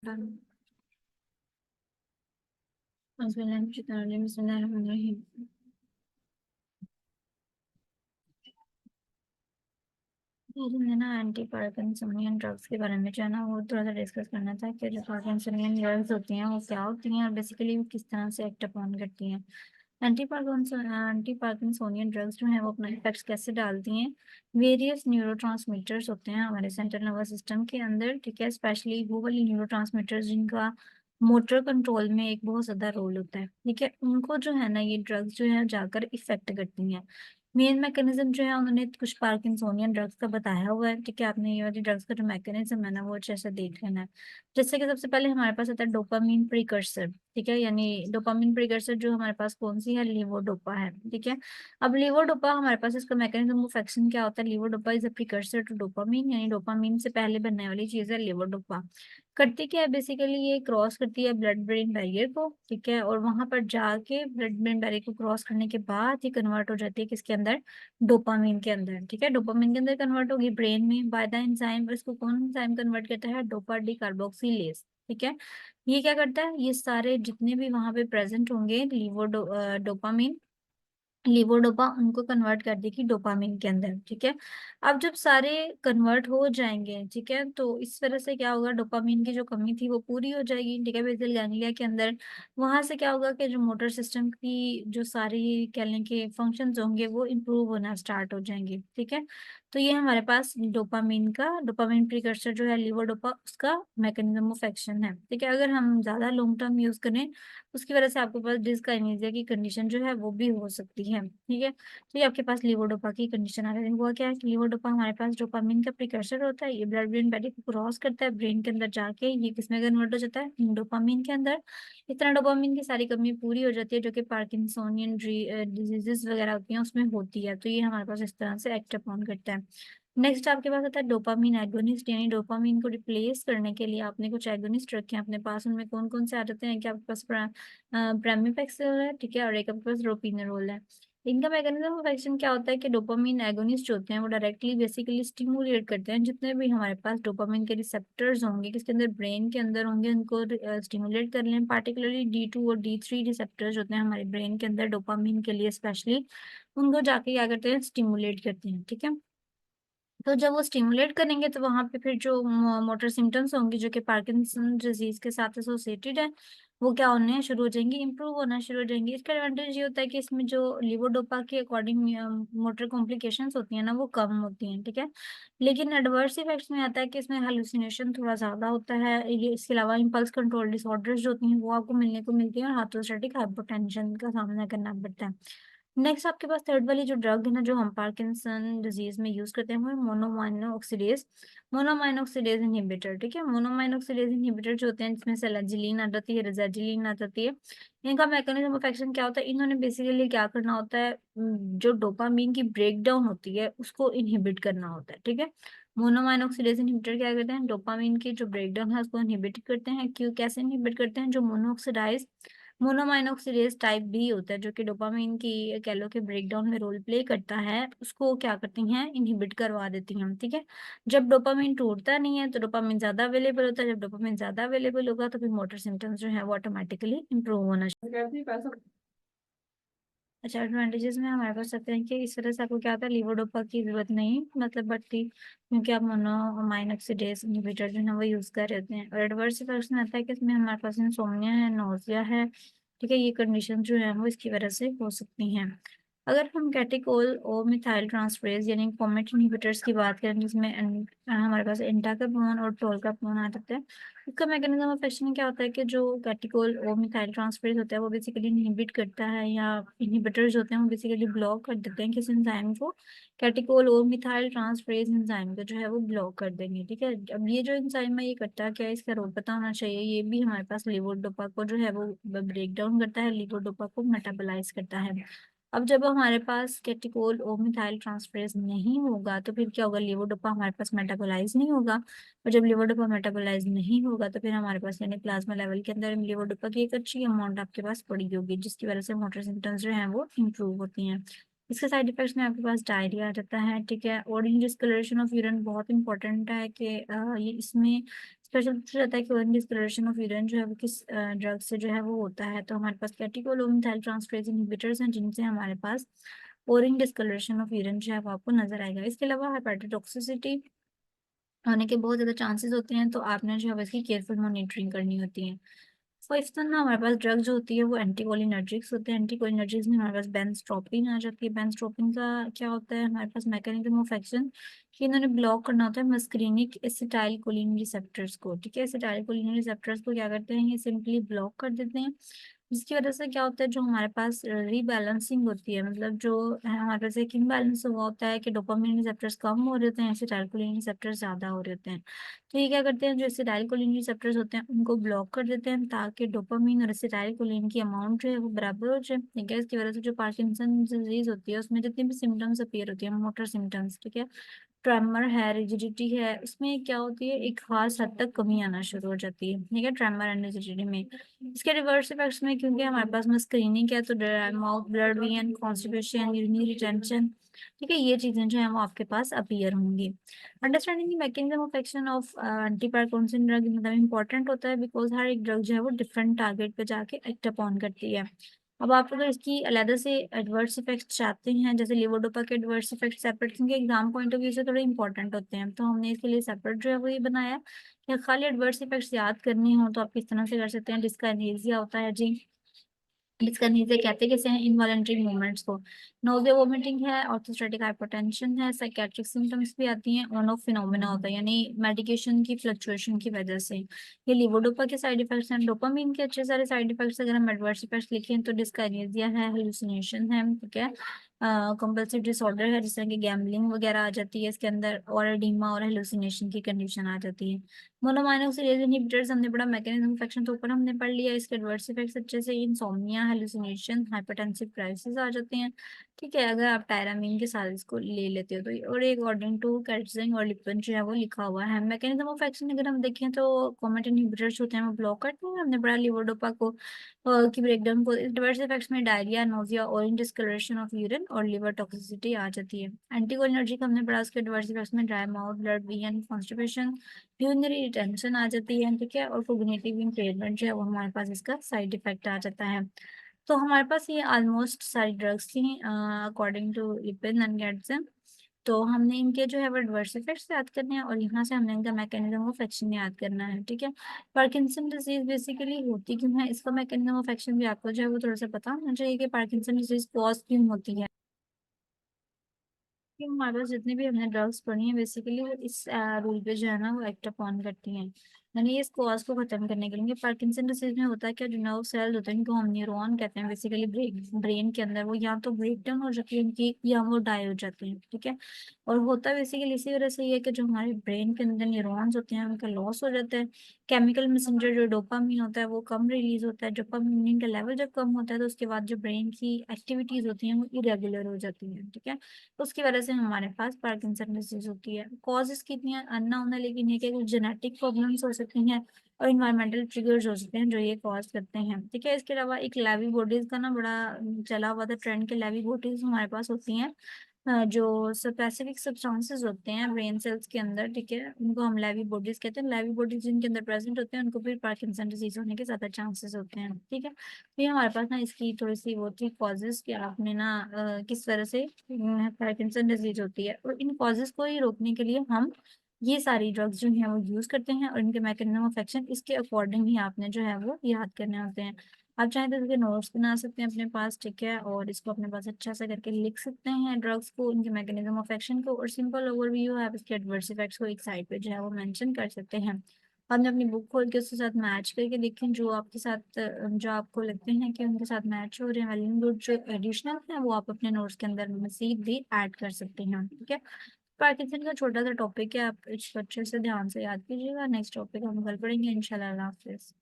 Done. बिस्मिल्लाहिर्रहमानिर्रहीम। हमने ना एंटी पार्किंसोनियन ड्रग्स के बारे में जो है ना वो थोड़ा सा डिस्कस करना था कि जो पार्किंसोनियन ड्रग्स होती हैं वो क्या होती हैं और बेसिकली वो किस तरह से एक्ट अपॉन करती हैं। एंटी पार्किंसोनियन ड्रग्स जो है वो अपना इफेक्ट्स कैसे डालती हैं। वेरियस न्यूरोट्रांसमीटर्स होते हैं हमारे सेंट्रल नर्वस सिस्टम के अंदर, ठीक है। स्पेशली वो वाली न्यूरोट्रांसमीटर्स जिनका मोटर कंट्रोल में एक बहुत ज्यादा रोल होता है, ठीक है। उनको जो है ना ये ड्रग्स जो है जाकर इफेक्ट करती हैं। मेन मैकेनिज्म जो है उन्होंने कुछ पार्किंसोनियन ड्रग्स का बताया हुआ है, ठीक है। आपने ये वाली ड्रग्स का जो मैकेनिज्म है ना वो अच्छे से देख लेना है। जैसे कि सबसे पहले हमारे पास आता है डोपामीन प्रिकर्सर, ठीक है। यानी डोपामीन प्रिकर्सर जो हमारे पास कौन सी है, लीवोडोपा है, ठीक है। अब लीवोडोपा हमारे पास इसका मैकेनिज्म ऑफ एक्शन क्या होता है। Levodopa is a precursor to dopamine, यानी डोपामीन से पहले बनने वाली चीज है लीवोडोपा। करती क्या है बेसिकली, ये क्रॉस करती है ब्लड ब्रेन बैरियर को, ठीक है। और वहां पर जाके ब्लड ब्रेन बैरियर को क्रॉस करने के बाद ये कन्वर्ट हो जाती है किसके अंदर, डोपामीन के अंदर, ठीक है। डोपामीन के अंदर कन्वर्ट होगी ब्रेन में बाय द एंजाइम। इसको कौन एंजाइम कन्वर्ट करता है, डोपा डी कार्बोक्सिलेज, ठीक है। ये क्या करता है, ये सारे जितने भी वहां पे प्रेजेंट होंगे डोपामीन लीवोडोपा उनको कन्वर्ट कर देगी डोपामिन के अंदर, ठीक है। अब जब सारे कन्वर्ट हो जाएंगे, ठीक है, तो इस तरह से क्या होगा, डोपामिन की जो कमी थी वो पूरी हो जाएगी, ठीक है, बेसल गैंग्लिया के अंदर। वहां से क्या होगा कि जो मोटर सिस्टम की जो सारी कह लें कि फंक्शंस होंगे वो इम्प्रूव होना स्टार्ट हो जाएंगे, ठीक है। तो ये हमारे पास डोपामिन प्रिकर्सर जो है लीवोडोपा, उसका मैकेनिज्म ऑफ एक्शन है, ठीक है। अगर हम ज्यादा लॉन्ग टर्म यूज करें उसकी वजह से आपके पास डिस्काइनेसिया की कंडीशन जो है वो भी हो सकती है, ठीक है। तो ये आपके पास लीवोडोपा की कंडीशन आ रही है। हुआ क्या है कि लीवोडोपा हमारे पास डोपामिन का प्रिकर्सर होता है, ये ब्लड ब्रेन बैरियर को क्रॉस करता है, ब्रेन के अंदर जाके ये किसमें कन्वर्ट हो जाता है, डोपामिन के अंदर। इस तरह डोपामिन की सारी कमी पूरी हो जाती है जो कि पार्किंसोनियन डिजीजेस वगैरह होती हैं उसमें होती है। तो ये हमारे पास इस तरह से एक्ट अपॉन करता है। नेक्स्ट आपके पास आता है डोपामिन एगोनिस्ट, यानी डोपामिन को रिप्लेस करने के लिए आपने कुछ एगोनिस्ट रखे हैं अपने पास। उनमें कौन कौन से आ जाते हैं कि आपके पास प्रामिपेक्सिल है, ठीक है, और एक आपके पास ड्रोपिनेरोल है। इनका मैकेनिज्म ऑफ एक्शन क्या होता है कि डोपामिन एगोनिस्ट होते हैं वो डायरेक्टली बेसिकली स्टिमुलेट करते हैं जितने भी हमारे पास डोपामिन के रिसेप्टर्स होंगे किसके अंदर, ब्रेन के अंदर होंगे, उनको स्टिमुलेट कर लें। पार्टिकुलरली D2 और D3 रिसेप्टर्स होते हैं हमारे ब्रेन के अंदर डोपामिन के लिए स्पेशली, उनको जाके क्या करते हैं, स्टिमुलेट करते हैं, ठीक है। तो जब वो स्टिमुलेट करेंगे तो वहां पे फिर जो मोटर सिम्टम्स होंगे जो कि पार्किंसन डिजीज के साथ एसोसिएटेड है वो क्या होने शुरू हो जाएंगे, इंप्रूव होना शुरू हो जाएंगे। इसका एडवांटेज ये होता है कि इसमें जो लीवोडोपा के अकॉर्डिंग मोटर कॉम्प्लिकेशंस होती हैं ना वो कम होती हैं, ठीक है। लेकिन एडवर्स इफेक्ट्स में आता है कि इसमें हेलुसिनेशन थोड़ा ज्यादा होता है। ये इसके अलावा इम्पल्स कंट्रोल डिसऑर्डर्स जो होती हैं वो आपको मिलने को मिलती है और हाइपोस्टैटिक हाइपोटेंशन का सामना करना पड़ता है। नेक्स्ट आपके पास थर्ड वाली जो ड्रग है ना जो हम पार्किंसन डिजीज में यूज करते हैं वो है मोनोमाइनोऑक्सीडेज इनहिबिटर, ठीक है। मोनोमाइनोऑक्सीडेज इनहिबिटर जो होते हैं जिसमें सेलाजिलिन आ जाती है, रेजाजिलिन आ जाती है। इनका मैकेनिज्म ऑफ एक्शन क्या होता है, इन्होंने बेसिकली क्या करना होता है, जो डोपामीन की ब्रेक डाउन होती है उसको इनहिबिट करना होता है, ठीक है। मोनोमाइनोऑक्सीडेज इनहिबिटर क्या करते हैं, डोपामीन की जो ब्रेक डाउन है उसको इनहिबिट करते हैं। क्यों, कैसे इनहिबिट करते हैं, जो मोनोमाइनऑक्सीडेज टाइप बी होता है जो कि डोपामिन की कह लो कि ब्रेकडाउन में रोल प्ले करता है, उसको क्या करती हैं, इनहिबिट करवा देती हैं, ठीक है। जब डोपामिन टूटता नहीं है तो डोपामिन ज्यादा अवेलेबल होता है, जब डोपामिन ज्यादा अवेलेबल होगा तो फिर मोटर सिम्टम्स जो है वो ऑटोमेटिकली इंप्रूव होना शुरू। अच्छा, एडवांटेजेस में हमारे पास सकते हैं कि इस तरह से आपको क्या होता है, लीवोडोपा की जरूरत नहीं मतलब बढ़ती, क्योंकि आप मोनोमाइनऑक्सीडेज इनहिबिटर जो है वो यूज कर रहे होते हैं। और एडवर्स इफेक्ट्स में आता है कि इसमें हमारे पास इंसोम्निया है, नोजिया है, ठीक है। ये कंडीशन जो है वो इसकी वजह से हो सकती हैं। अगर हम कैटेकोल और मिथाइल ट्रांसफरेज यानी कॉमेट इनहिबिटर्स की बात करें जिसमें हमारे पास एंटाकापोन और टोल्कापोन आ जाते हैं। इसका मैकेनिज्म ऑफ एक्शन क्या होता है कि जो कैटेकोल और मिथाइल ट्रांसफरेज होता है वो बेसिकली इनहिबिट करता है, या इनहिबिटर्स होते हैं वो बेसिकली ब्लॉक कर देते हैं किस एंजाइम को, कैटेकोल और मिथाइल ट्रांसफरेज एंजाइम को जो है वो ब्लॉक कर देंगे, ठीक है। अब ये जो एंजाइम है ये करता है क्या है, इसका रोल पता होना चाहिए। ये भी हमारे पास लीवोडोपा को जो है वो ब्रेक डाउन करता है, लीवोडोपा को मेटाबोलाइज करता है। अब जब हमारे पास कैटेकोल और मिथाइल ट्रांसफरेज नहीं होगा तो फिर क्या होगा, लीवोडोपा हमारे पास मेटाबोलाइज नहीं होगा। और जब लीवोडोपा मेटाबोलाइज नहीं होगा तो फिर हमारे पास यानी प्लाज्मा लेवल के अंदर लीवोडोपा की एक अच्छी अमाउंट आपके पास पड़ी होगी जिसकी वजह से मोटर सिम्टम्स जो हैं वो इम्प्रूव होती हैं। इसके साइड इफेक्ट्स में आपके पास डायरिया आ जाता है, ठीक है। ऑरेंज डिस्कलरेशन ऑफ यूरिन बहुत इंपॉर्टेंट है कि ये इसमें क्वेश्चन पूछा जाता है कि ओरल डिस्कलरेशन ऑफ यूरिन जो है वो किस ड्रग से जो है वो होता है, तो हमारे पास कैटेकोलोमिथाइल ट्रांसफरेज इनहिबिटर्स हैं जिनसे हमारे पास ओरल डिस्कलरेशन ऑफ यूरिन जो है वो आपको नजर आएगा। इसके अलावा हेपेटोटॉक्सिसिटी होने के बहुत ज़्यादा चांसेस होते हैं, तो आपने जो है इसकी केयरफुल मॉनिटरिंग करनी होती है। फर्स्ट ना हमारे पास ड्रग जो होती है वो एंटीकोलिनर्जिक्स होते हैं। एंटीकोलिनर्जिक्स में हमारे पास बेंस्ट्रोपिन आ जाती है। बेंस्ट्रोपिन का क्या होता है, हमारे पास मैकेनिज्म ऑफ एक्शन कि इन्होंने ब्लॉक करना होता है मस्करीनिक एसिटाइल कोलिन रिसेप्टर्स को। ठीक है, एसिटाइल कोलिन रिसेप्टर्स को क्या करते हैं, ये सिंपली ब्लॉक कर देते हैं, जिसकी वजह से क्या होता है, जो हमारे पास रीबैलेंसिंग होती है, मतलब जो है हमारे पास एक इम्बैलेंस हुआ होता है कि डोपामिन रिसेप्टर्स कम हो रहे होते हैं, एसिटाइलकोलिन रिसेप्टर्स ज्यादा हो रहे होते हैं। तो ये क्या करते हैं, जो एसिटाइलकोलिन रिसेप्टर्स होते हैं उनको ब्लॉक कर देते हैं ताकि डोपामिन और एसिटाइलकोलिन की अमाउंट जो है वो बराबर हो जाए। ठीक है, इसकी वजह से जो पार्किंसन डिजीज होती है उसमें जितनी भी सिम्टम्स अपीयर होती है, मोटर सिम्टम्स, ठीक है, ट्रेमर है, रिजिडिटी है, उसमें क्या होती है, एक खास हद तक कमी आना शुरू हो जाती है। ठीक है, ट्रेमर एंड रिजिडिटी में। इसके रिवर्स इफेक्ट्स में क्योंकि हमारे पास में स्क्रीनिंग है, तो mouth blurred vision, constipation, urinary retention, ठीक है, ये चीजें जो है वो आपके पास अपीयर होंगी। Understanding the mechanism of action of antiparkinson drug मतलब इंपॉर्टेंट होता है, बिकॉज हर एक ड्रग जो है वो डिफरेंट टारगेट पे जाके एक्ट अपॉन करती है। अब आप अगर इसकी अलग से एडवर्स इफेक्ट्स चाहते हैं, जैसे लेवोडोपा के एडवर्स इफेक्ट सेपरेट, क्योंकि एग्जाम पॉइंट ऑफ व्यू से थोड़े इंपॉर्टेंट होते हैं, तो हमने इसके लिए सेपरेट जो है वो ये बनाया है। या खाली एडवर्स इफेक्ट्स याद करनी हो तो आप किस तरह से कर सकते हैं, डिस्काइनेसिया होता है जी, डिस्कनीजिया कहते कैसे हैं, इनवॉलेंटरी मूवमेंट्स को। नोजिया वोमिटिंग है, ऑर्थोस्टैटिक हाइपोटेंशन है, साइकेट्रिक सिम्टम्स भी आती हैं, ऑन ऑफ फिनोमेना होता है यानी मेडिकेशन की फ्लक्चुएशन की वजह से। ये लिवोडोपा के साइड इफेक्ट्स हैं। डोपामिन के अच्छे सारे साइड इफेक्ट्स अगर हम एडवर्स इफेक्ट्स लिखें तो डिस्काइनेसिया है, हेलुसिनेशन है, ठीक है, कंपल्सिव डिसऑर्डर है, जिस तरह की गैम्बलिंग वगैरह आ जाती है इसके अंदर, और एडिमा और हेलुसिनेशन की कंडीशन आ जाती है। मोनोमाइनोक्सिडेज इनहिबिटर्स हमने पढ़ा, मैकेनिज्म ऑफ एक्शन तो ऊपर हमने पढ़ लिया, इसके एडवर्स इफेक्ट्स अच्छे से, इंसोम्निया, हेलुसिनेशन, हाइपरटेंसिव क्राइसिस आ जाते हैं। ठीक है, अगर आप टायरामीन के साथ इसको ले लेते हो तो और एक अकॉर्डिंग टू कैल्सियम और लिपन जो है वो लिखा हुआ है। मैकेनिज्म ऑफ एक्शन अगर हम देखें तो कॉमेट इनहिबिटर्स होते हैं वो ब्लॉक करते हैं, हमने पढ़ा लिवोडोपा को की ब्रेकडाउन को। एडवर्स इफेक्ट्स में diarrhoea, nausea, orange discolouration of urine और लिवर टॉक्सिसिटी आ जाती है। एंटीकोलिनर्जिक हमने पढ़ा, उसके एडवर्स इफेक्ट्स में dry mouth, blurred vision, constipation, urinary retention आ जाती है, ठीक है, और कोग्निटिव इम्पेयरमेंट जो है वो हमारे पास इसका साइड इफेक्ट आ जाता है। तो हमारे पास ये ऑलमोस्ट सारी ड्रग्स थी अकॉर्डिंग टू लिपिन एंड गेट्सन। तो हमने इनके जो है वो एडवर्स इफेक्ट्स याद करने हैं और यहाँ से हमने इनका मैकेनिज्म ऑफ एक्शन याद करना है। ठीक है, पार्किंसन डिजीज बेसिकली होती क्यों है, इसका मैकेनिज्म ऑफ एक्शन भी आपको जो है वो थोड़ा सा पता होना चाहिए कि पार्किंसन डिजीज कॉज क्यों होती है। कि हमारे पास जितनी भी हमने ड्रग्स पढ़ी हैं बेसिकली वो इस रूल पे जो है ना वो एक्ट अपॉन करती हैं, यानी इस कॉज को खत्म करने के लिए। पार्किंसन डिसीज में होता है क्या, जो नर्व सेल होते हैं इनको हम न्यूरॉन कहते हैं बेसिकली, ब्रेन के अंदर वो या तो ब्रेक डाउन हो जाती है उनकी या वो डाई हो जाती है। ठीक है, और होता बेसिकली इसी वजह से ये है कि जो हमारे ब्रेन के अंदर न्यूरॉन्स होते हैं उनका लॉस हो जाता है। केमिकल मैसेंजर जो डोपामिन होता है वो कम रिलीज होता है, डोपामिन का लेवल जब कम होता है तो उसके बाद जो ब्रेन की एक्टिविटीज होती हैं वो इरेगुलर हो जाती हैं। ठीक है, तो उसकी वजह से हमारे पास पार्किंसन डिजीज होती है। कॉजेस कितनी अननोन है, लेकिन ये कि कुछ जेनेटिक प्रॉब्लम्स हो सकती हैं और इन्वायरमेंटल ट्रिगर्स हो सकते हैं जो ये कॉज करते हैं। ठीक है, इसके अलावा एक लेवी बॉडीज का ना बड़ा चला हुआ था ट्रेंड के, लेवी बॉडीज हमारे पास होती हैं जो स्पेसिफिक सब्सटेंसेस होते हैं ब्रेन सेल्स के अंदर, ठीक है, उनको हम लेवी बॉडीज कहते हैं। लेवी बॉडीज जिनके अंदर प्रेजेंट होते हैं उनको फिर पार्किंसन डिजीज होने के ज्यादा चांसेस होते हैं। ठीक है, तो ये हमारे पास ना इसकी थोड़ी सी वो थी कॉजेज कि आपने ना किस तरह से पार्किंसन डिजीज होती है, और इन कॉजेज को ही रोकने के लिए हम ये सारी ड्रग्स जो हैं वो यूज करते हैं, और इनके मैकेनिज्म ऑफ एक्शन इसके अकॉर्डिंग ही आपने जो है वो याद करने होते हैं। आप चाहें तो इसके नोट्स बना सकते हैं अपने पास, ठीक है, और इसको अपने पास अच्छा सा करके लिख सकते हैं ड्रग्स को, इनके मैकेनिज्म ऑफ एक्शन को, और सिंपल ओवरव्यू है आप इसके एडवर्स इफेक्ट्स को एक साइड पे जो है वो मेंशन कर सकते हैं। आपने अपनी बुक खोल के उसके साथ मैच करके देखें, जो आपके साथ जो आपको लगते हैं कि उनके साथ मैच हो रहे हैं, वेल एंड गुड, जो एडिशनल है वो आप अपने नोट्स के अंदर मजीद भी ऐड कर सकते हैं। ठीक है, पार्किंसन का छोटा सा टॉपिक है, आप इसको अच्छे से ध्यान से याद कीजिएगा। नेक्स्ट टॉपिक हम कल पढ़ेंगे इंशाल्लाह। अल्लाह हाफिज।